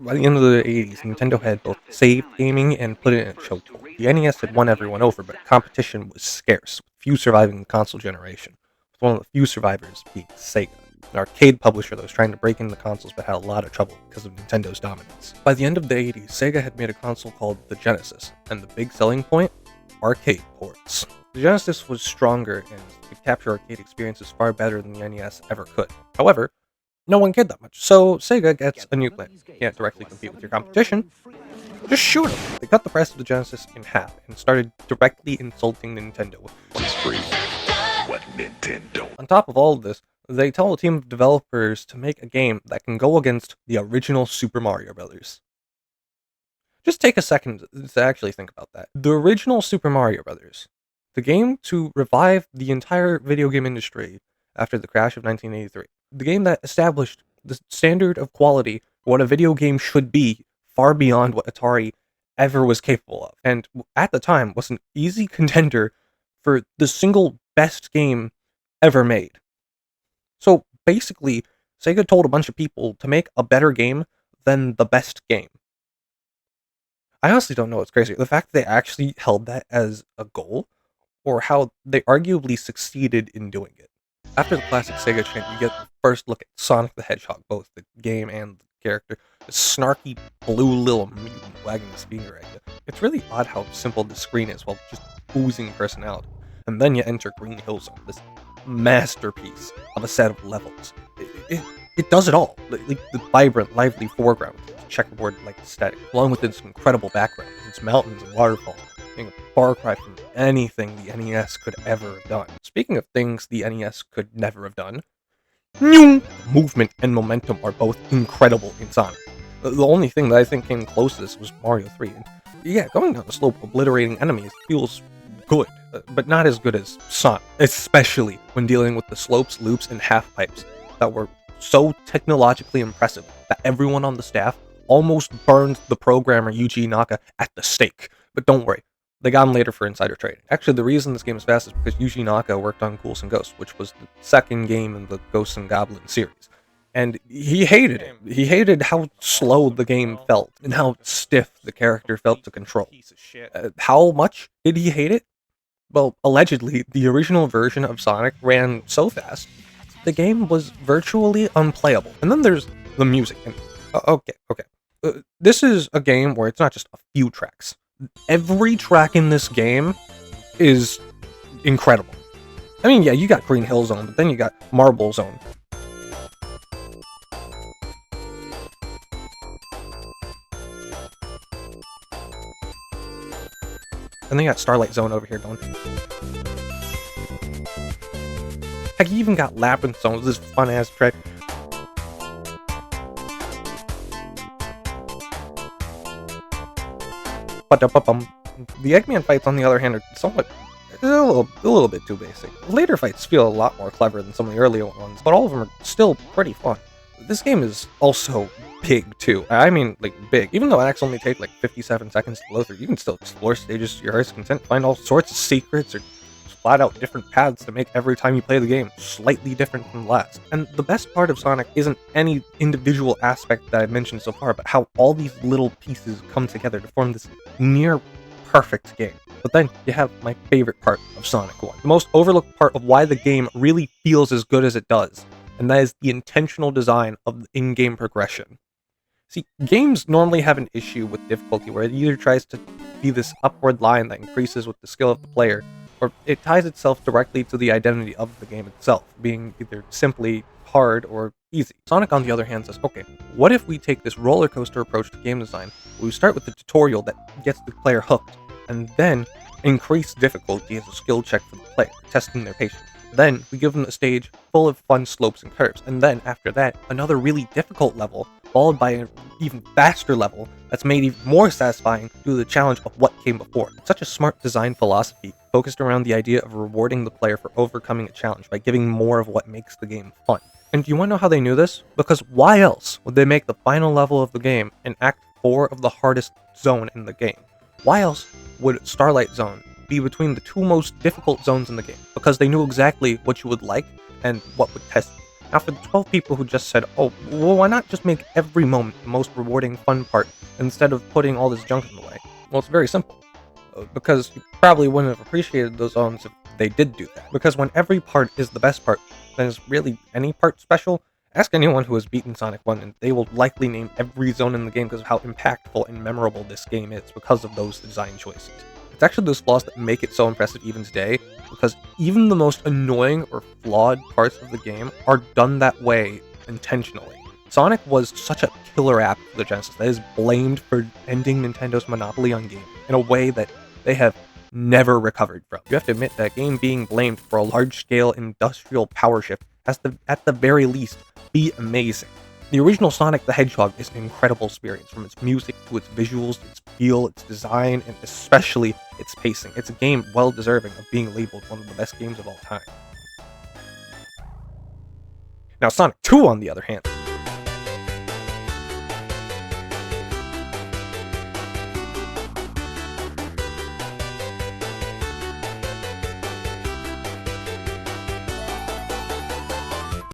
By the end of the 80s, Nintendo had both saved gaming and put it in a chokehold. The NES had won everyone over, but competition was scarce, with few surviving the console generation, with one of the few survivors being Sega, an arcade publisher that was trying to break into consoles but had a lot of trouble because of Nintendo's dominance. By the end of the 80s, Sega had made a console called the Genesis, and the big selling point? Arcade ports. The Genesis was stronger and could capture arcade experiences far better than the NES ever could. However, no one cared that much, so Sega gets a new plan. You can't directly compete with your competition, just shoot them. They cut the price of the Genesis in half and started directly insulting Nintendo. What's free? What Nintendo? On top of all of this, they tell a team of developers to make a game that can go against the original Super Mario Bros. Just take a second to actually think about that. The original Super Mario Bros., the game to revive the entire video game industry after the crash of 1983. The game that established the standard of quality for what a video game should be, far beyond what Atari ever was capable of. And at the time, was an easy contender for the single best game ever made. So basically, Sega told a bunch of people to make a better game than the best game. I honestly don't know what's crazier. The fact that they actually held that as a goal, or how they arguably succeeded in doing it. After the classic Sega chant, you get the first look at Sonic the Hedgehog, both the game and the character. This snarky blue little mutant wagging his finger at you. It's really odd how simple the screen is while just oozing personality. And then you enter Green Hill Zone, this masterpiece of a set of levels. It does it all. Like the vibrant, lively foreground, checkerboard-like aesthetic, along with its incredible background, its mountains and waterfalls, being a far cry from anything the NES could ever have done. Speaking of things the NES could never have done, movement and momentum are both incredible in Sonic. The only thing that I think came close to this was Mario 3. And yeah, going down the slope, obliterating enemies feels good, but not as good as Sonic, especially when dealing with the slopes, loops, and half pipes that were so technologically impressive that everyone on the staff almost burned the programmer Yuji Naka at the stake. But don't worry, they got him later for insider trading. Actually, the reason this game is fast is because Yuji Naka worked on Ghouls and Ghosts, which was the second game in the Ghosts and Goblins series. And he hated it. He hated how slow the game felt, and how stiff the character felt to control. How much did he hate it? Well, allegedly, the original version of Sonic ran so fast, the game was virtually unplayable. And then there's the music. And, okay. This is a game where it's not just a few tracks. Every track in this game is incredible. I mean, yeah, you got Green Hill Zone, but then you got Marble Zone. And then you got Starlight Zone over here going. Heck, you even got Labyrinth Zone, this fun-ass track. The Eggman fights, on the other hand, are somewhat a little bit too basic. Later fights feel a lot more clever than some of the earlier ones, but all of them are still pretty fun. This game is also big, too. I mean, like, big. Even though acts only take, like, 57 seconds to blow through, you can still explore stages to your heart's content, find all sorts of secrets, or flat out different paths to make every time you play the game slightly different from the last. And the best part of Sonic isn't any individual aspect that I've mentioned so far, but how all these little pieces come together to form this near perfect game. But then you have my favorite part of Sonic 1, the most overlooked part of why the game really feels as good as it does, and that is the intentional design of the in-game progression. See, games normally have an issue with difficulty where it either tries to be this upward line that increases with the skill of the player, or it ties itself directly to the identity of the game itself, being either simply hard or easy. Sonic, on the other hand, says, okay, what if we take this roller coaster approach to game design, where we start with the tutorial that gets the player hooked, and then increase difficulty as a skill check for the player, testing their patience. Then we give them a stage full of fun slopes and curves, and then after that, another really difficult level, followed by an even faster level that's made even more satisfying due to the challenge of what came before. It's such a smart design philosophy, focused around the idea of rewarding the player for overcoming a challenge by giving more of what makes the game fun. And do you want to know how they knew this? Because why else would they make the final level of the game in Act 4 of the hardest zone in the game? Why else would Starlight Zone be between the two most difficult zones in the game? Because they knew exactly what you would like and what would test you. Now for the 12 people who just said, oh, well, why not just make every moment the most rewarding, fun part instead of putting all this junk in the way? Well, it's very simple. Because you probably wouldn't have appreciated those zones if they did do that. Because when every part is the best part, then is really any part special? Ask anyone who has beaten Sonic 1 and they will likely name every zone in the game because of how impactful and memorable this game is because of those design choices. It's actually those flaws that make it so impressive even today, because even the most annoying or flawed parts of the game are done that way intentionally. Sonic was such a killer app for the Genesis that is blamed for ending Nintendo's monopoly on gaming in a way that they have never recovered from. You have to admit that game being blamed for a large-scale industrial power shift has to, at the very least, be amazing. The original Sonic the Hedgehog is an incredible experience, from its music to its visuals, its feel, its design, and especially its pacing. It's a game well deserving of being labeled one of the best games of all time. Now Sonic 2, on the other hand,